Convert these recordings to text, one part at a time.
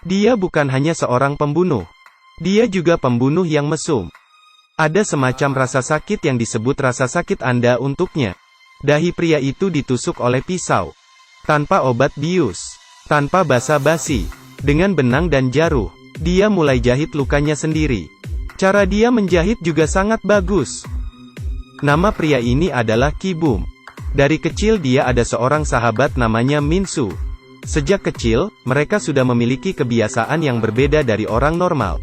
Dia bukan hanya seorang pembunuh. Dia juga pembunuh yang mesum. Ada semacam rasa sakit yang disebut rasa sakit Anda untuknya. Dahi pria itu ditusuk oleh pisau. Tanpa obat bius. Tanpa basa-basi. Dengan benang dan jarum. Dia mulai jahit lukanya sendiri. Cara dia menjahit juga sangat bagus. Nama pria ini adalah Ki-bum. Dari kecil dia ada seorang sahabat namanya Min-su. Sejak kecil, mereka sudah memiliki kebiasaan yang berbeda dari orang normal.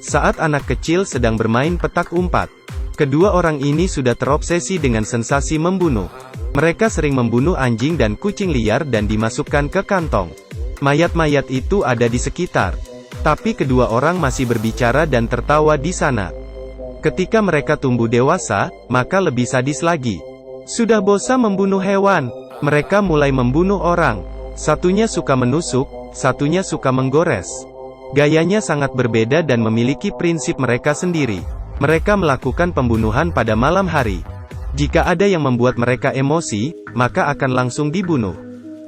Saat anak kecil sedang bermain petak umpat, kedua orang ini sudah terobsesi dengan sensasi membunuh. Mereka sering membunuh anjing dan kucing liar dan dimasukkan ke kantong. Mayat-mayat itu ada di sekitar. Tapi kedua orang masih berbicara dan tertawa di sana. Ketika mereka tumbuh dewasa, maka lebih sadis lagi. Sudah bosan membunuh hewan, mereka mulai membunuh orang. Satunya suka menusuk, satunya suka menggores. Gayanya sangat berbeda dan memiliki prinsip mereka sendiri. Mereka melakukan pembunuhan pada malam hari. Jika ada yang membuat mereka emosi, maka akan langsung dibunuh.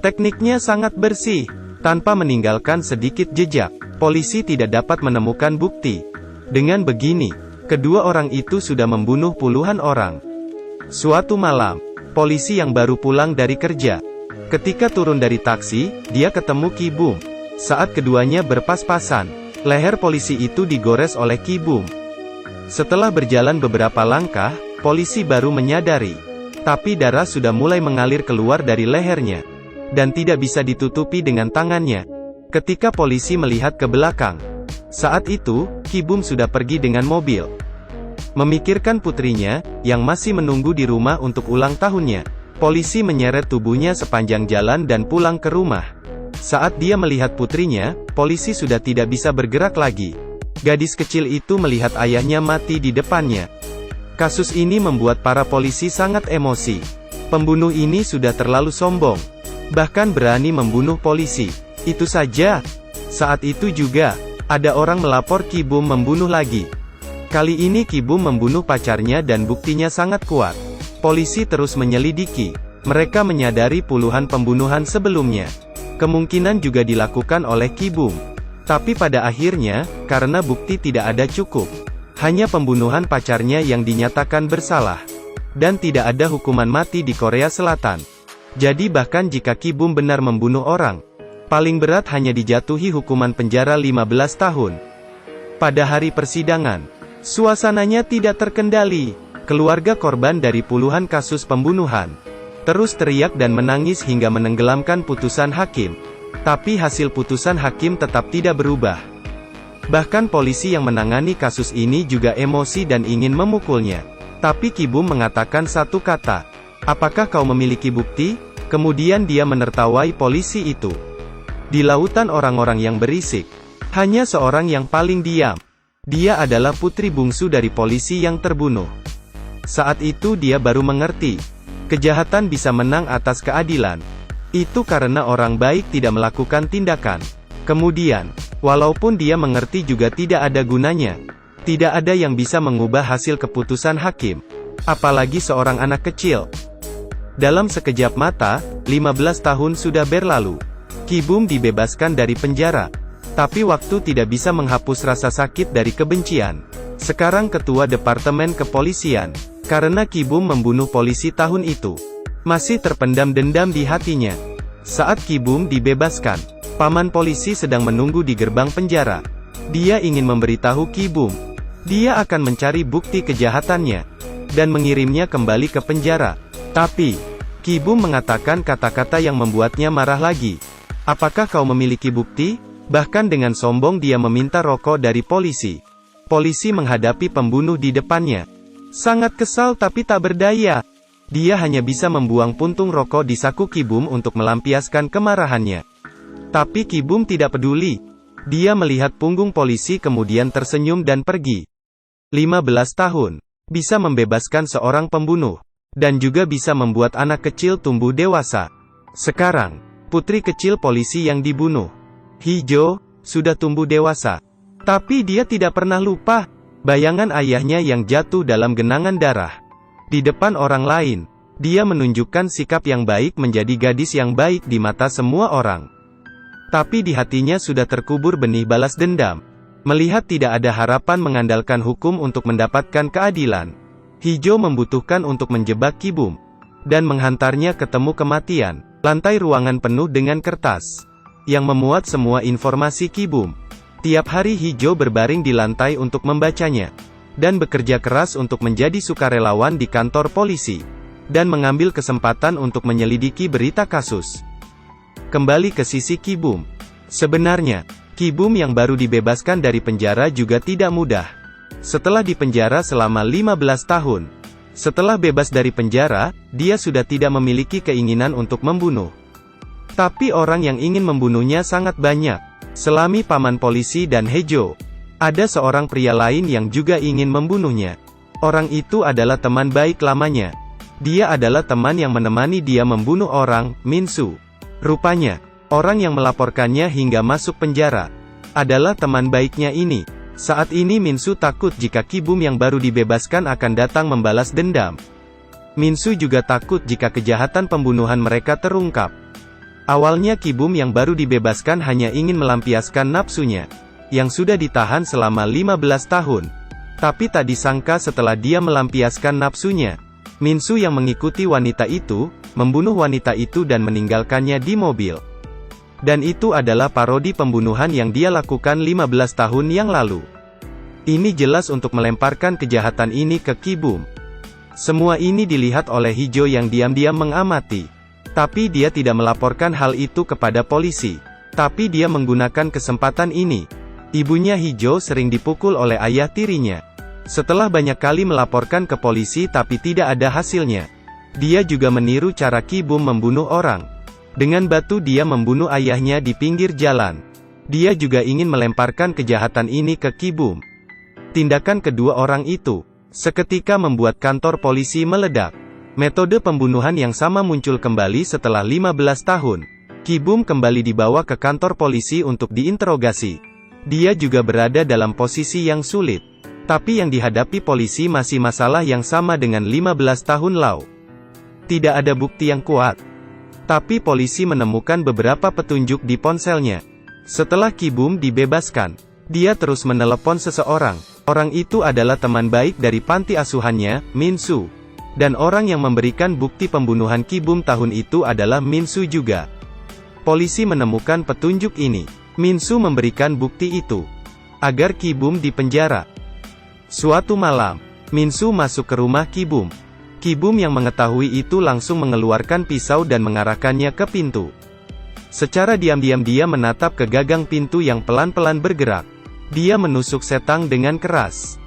Tekniknya sangat bersih, tanpa meninggalkan sedikit jejak. Polisi tidak dapat menemukan bukti. Dengan begini, kedua orang itu sudah membunuh puluhan orang. Suatu malam, polisi yang baru pulang dari kerja. Ketika turun dari taksi, dia ketemu Ki-bum. Saat keduanya berpas-pasan, leher polisi itu digores oleh Ki-bum. Setelah berjalan beberapa langkah, polisi baru menyadari. Tapi darah sudah mulai mengalir keluar dari lehernya. Dan tidak bisa ditutupi dengan tangannya. Ketika polisi melihat ke belakang. Saat itu, Ki-bum sudah pergi dengan mobil. Memikirkan putrinya, yang masih menunggu di rumah untuk ulang tahunnya. Polisi menyeret tubuhnya sepanjang jalan dan pulang ke rumah. Saat dia melihat putrinya, polisi sudah tidak bisa bergerak lagi. Gadis kecil itu melihat ayahnya mati di depannya. Kasus ini membuat para polisi sangat emosi. Pembunuh ini sudah terlalu sombong. Bahkan berani membunuh polisi. Itu saja. Saat itu juga, ada orang melapor Ki-bum membunuh lagi. Kali ini Ki-bum membunuh pacarnya dan buktinya sangat kuat. Polisi terus menyelidiki. Mereka menyadari puluhan pembunuhan sebelumnya. Kemungkinan juga dilakukan oleh Ki-bum. Tapi pada akhirnya, karena bukti tidak ada cukup. Hanya pembunuhan pacarnya yang dinyatakan bersalah. Dan tidak ada hukuman mati di Korea Selatan. Jadi bahkan jika Ki-bum benar membunuh orang, paling berat hanya dijatuhi hukuman penjara 15 tahun. Pada hari persidangan, suasananya tidak terkendali. Keluarga korban dari puluhan kasus pembunuhan terus teriak dan menangis hingga menenggelamkan putusan hakim. Tapi hasil putusan hakim tetap tidak berubah. Bahkan polisi yang menangani kasus ini juga emosi dan ingin memukulnya. Tapi Ki-bum mengatakan satu kata, "Apakah kau memiliki bukti?" Kemudian dia menertawai polisi itu. Di lautan orang-orang yang berisik, hanya seorang yang paling diam. Dia adalah putri bungsu dari polisi yang terbunuh. Saat itu dia baru mengerti, kejahatan bisa menang atas keadilan. Itu karena orang baik tidak melakukan tindakan. Kemudian, walaupun dia mengerti juga tidak ada gunanya. Tidak ada yang bisa mengubah hasil keputusan hakim. Apalagi seorang anak kecil. Dalam sekejap mata, 15 tahun sudah berlalu. Ki-bum dibebaskan dari penjara. Tapi waktu tidak bisa menghapus rasa sakit dari kebencian. Sekarang ketua departemen kepolisian. Karena Ki-bum membunuh polisi tahun itu. Masih terpendam dendam di hatinya. Saat Ki-bum dibebaskan, paman polisi sedang menunggu di gerbang penjara. Dia ingin memberitahu Ki-bum. Dia akan mencari bukti kejahatannya. Dan mengirimnya kembali ke penjara. Tapi, Ki-bum mengatakan kata-kata yang membuatnya marah lagi. "Apakah kau memiliki bukti?" Bahkan dengan sombong dia meminta rokok dari polisi. Polisi menghadapi pembunuh di depannya. Sangat kesal tapi tak berdaya. Dia hanya bisa membuang puntung rokok di saku Ki-bum untuk melampiaskan kemarahannya. Tapi Ki-bum tidak peduli. Dia melihat punggung polisi kemudian tersenyum dan pergi. 15 tahun. Bisa membebaskan seorang pembunuh. Dan juga bisa membuat anak kecil tumbuh dewasa. Sekarang, putri kecil polisi yang dibunuh, Hee-jo, sudah tumbuh dewasa. Tapi dia tidak pernah lupa bayangan ayahnya yang jatuh dalam genangan darah. Di depan orang lain, dia menunjukkan sikap yang baik menjadi gadis yang baik di mata semua orang. Tapi di hatinya sudah terkubur benih balas dendam. Melihat tidak ada harapan mengandalkan hukum untuk mendapatkan keadilan, Hijau membutuhkan untuk menjebak Ki Bum dan menghantarnya ketemu kematian. Lantai ruangan penuh dengan kertas yang memuat semua informasi Ki Bum. Tiap hari Hijau berbaring di lantai untuk membacanya dan bekerja keras untuk menjadi sukarelawan di kantor polisi dan mengambil kesempatan untuk menyelidiki berita kasus. Kembali ke sisi Ki Bum. Sebenarnya, Ki Bum yang baru dibebaskan dari penjara juga tidak mudah. Setelah dipenjara selama 15 tahun, setelah bebas dari penjara, dia sudah tidak memiliki keinginan untuk membunuh. Tapi orang yang ingin membunuhnya sangat banyak. Selami paman polisi dan Hejo, ada seorang pria lain yang juga ingin membunuhnya. Orang itu adalah teman baik lamanya. Dia adalah teman yang menemani dia membunuh orang, Minsu. Rupanya, orang yang melaporkannya hingga masuk penjara adalah teman baiknya ini. Saat ini Minsu takut jika Ki Bum yang baru dibebaskan akan datang membalas dendam. Minsu juga takut jika kejahatan pembunuhan mereka terungkap. Awalnya Ki Bum yang baru dibebaskan hanya ingin melampiaskan nafsunya, yang sudah ditahan selama 15 tahun. Tapi tak disangka setelah dia melampiaskan nafsunya, Minsu yang mengikuti wanita itu, membunuh wanita itu dan meninggalkannya di mobil. Dan itu adalah parodi pembunuhan yang dia lakukan 15 tahun yang lalu. Ini jelas untuk melemparkan kejahatan ini ke Ki Bum. Semua ini dilihat oleh Hijau yang diam-diam mengamati. Tapi dia tidak melaporkan hal itu kepada polisi. Tapi dia menggunakan kesempatan ini. Ibunya Hijau sering dipukul oleh ayah tirinya. Setelah banyak kali melaporkan ke polisi tapi tidak ada hasilnya, dia juga meniru cara Ki Bum membunuh orang. Dengan batu dia membunuh ayahnya di pinggir jalan. Dia juga ingin melemparkan kejahatan ini ke Ki Bum. Tindakan kedua orang itu seketika membuat kantor polisi meledak. Metode pembunuhan yang sama muncul kembali setelah 15 tahun. Ki Bum kembali dibawa ke kantor polisi untuk diinterogasi. Dia juga berada dalam posisi yang sulit. Tapi yang dihadapi polisi masih masalah yang sama dengan 15 tahun lalu. Tidak ada bukti yang kuat. Tapi polisi menemukan beberapa petunjuk di ponselnya. Setelah Ki Bum dibebaskan, dia terus menelepon seseorang. Orang itu adalah teman baik dari panti asuhannya, Minsu. Dan orang yang memberikan bukti pembunuhan Ki Bum tahun itu adalah Minsu juga. Polisi menemukan petunjuk ini. Minsu memberikan bukti itu agar Ki Bum dipenjara. Suatu malam, Minsu masuk ke rumah Ki Bum. Ki Bum yang mengetahui itu langsung mengeluarkan pisau dan mengarahkannya ke pintu. Secara diam-diam dia menatap ke gagang pintu yang pelan-pelan bergerak. Dia menusuk Setang dengan keras.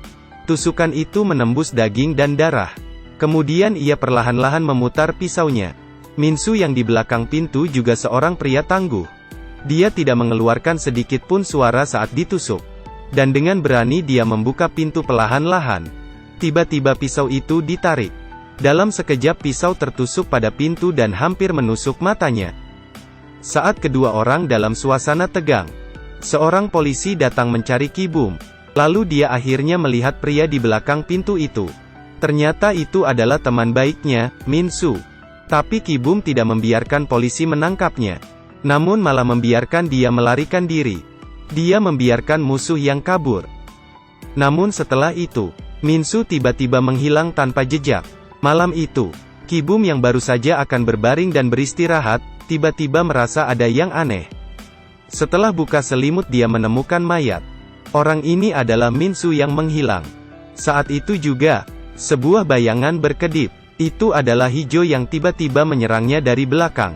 Tusukan itu menembus daging dan darah. Kemudian ia perlahan-lahan memutar pisaunya. Minsu yang di belakang pintu juga seorang pria tangguh. Dia tidak mengeluarkan sedikit pun suara saat ditusuk. Dan dengan berani dia membuka pintu perlahan-lahan. Tiba-tiba pisau itu ditarik. Dalam sekejap pisau tertusuk pada pintu dan hampir menusuk matanya. Saat kedua orang dalam suasana tegang, seorang polisi datang mencari Ki Bum. Lalu dia akhirnya melihat pria di belakang pintu itu. Ternyata itu adalah teman baiknya, Minsu. Tapi Ki Bum tidak membiarkan polisi menangkapnya. Namun malah membiarkan dia melarikan diri. Dia membiarkan musuh yang kabur. Namun setelah itu, Minsu tiba-tiba menghilang tanpa jejak. Malam itu, Ki Bum yang baru saja akan berbaring dan beristirahat, tiba-tiba merasa ada yang aneh. Setelah buka selimut dia menemukan mayat. Orang ini adalah Minsu yang menghilang. Saat itu juga, sebuah bayangan berkedip. Itu adalah Hijau yang tiba-tiba menyerangnya dari belakang.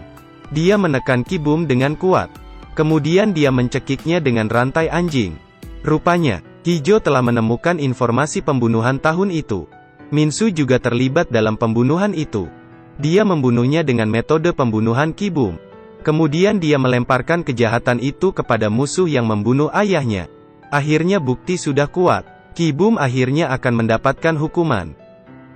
Dia menekan Ki Bum dengan kuat. Kemudian dia mencekiknya dengan rantai anjing. Rupanya, Hijau telah menemukan informasi pembunuhan tahun itu. Minsu juga terlibat dalam pembunuhan itu. Dia membunuhnya dengan metode pembunuhan Ki Bum. Kemudian dia melemparkan kejahatan itu kepada musuh yang membunuh ayahnya. Akhirnya bukti sudah kuat. Ki Bum akhirnya akan mendapatkan hukuman.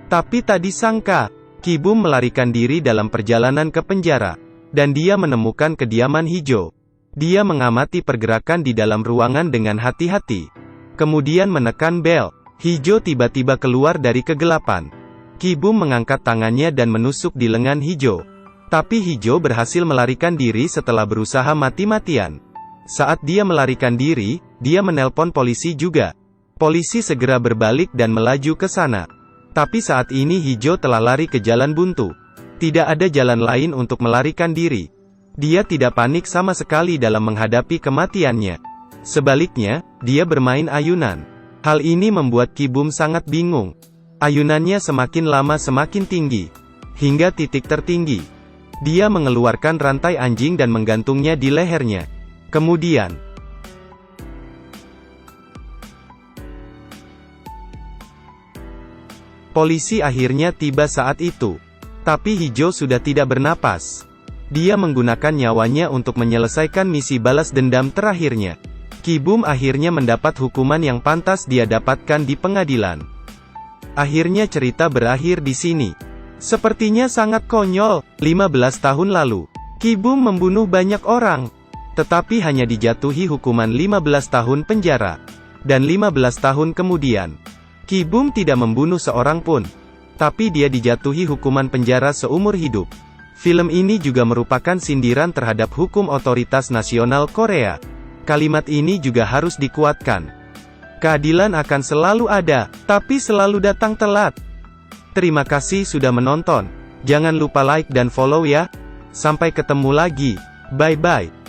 Tapi tak disangka, Ki Bum melarikan diri dalam perjalanan ke penjara. Dan dia menemukan kediaman Hijau. Dia mengamati pergerakan di dalam ruangan dengan hati-hati. Kemudian menekan bel. Hijau tiba-tiba keluar dari kegelapan. Ki Bum mengangkat tangannya dan menusuk di lengan Hijau. Tapi Hijau berhasil melarikan diri setelah berusaha mati-matian. Saat dia melarikan diri, dia menelpon polisi juga. Polisi segera berbalik dan melaju ke sana. Tapi saat ini Hijau telah lari ke jalan buntu. Tidak ada jalan lain untuk melarikan diri. Dia tidak panik sama sekali dalam menghadapi kematiannya. Sebaliknya, dia bermain ayunan. Hal ini membuat Ki Bum sangat bingung. Ayunannya semakin lama semakin tinggi. Hingga titik tertinggi. Dia mengeluarkan rantai anjing dan menggantungnya di lehernya. Kemudian, polisi akhirnya tiba saat itu. Tapi Hijau sudah tidak bernapas. Dia menggunakan nyawanya untuk menyelesaikan misi balas dendam terakhirnya. Ki Bum akhirnya mendapat hukuman yang pantas dia dapatkan di pengadilan. Akhirnya cerita berakhir di sini. Sepertinya sangat konyol. 15 tahun lalu, Ki Bum membunuh banyak orang. Tetapi hanya dijatuhi hukuman 15 tahun penjara. Dan 15 tahun kemudian, Ki Bum tidak membunuh seorang pun. Tapi dia dijatuhi hukuman penjara seumur hidup. Film ini juga merupakan sindiran terhadap hukum otoritas nasional Korea. Kalimat ini juga harus dikuatkan. Keadilan akan selalu ada, tapi selalu datang telat. Terima kasih sudah menonton. Jangan lupa like dan follow ya. Sampai ketemu lagi. Bye-bye.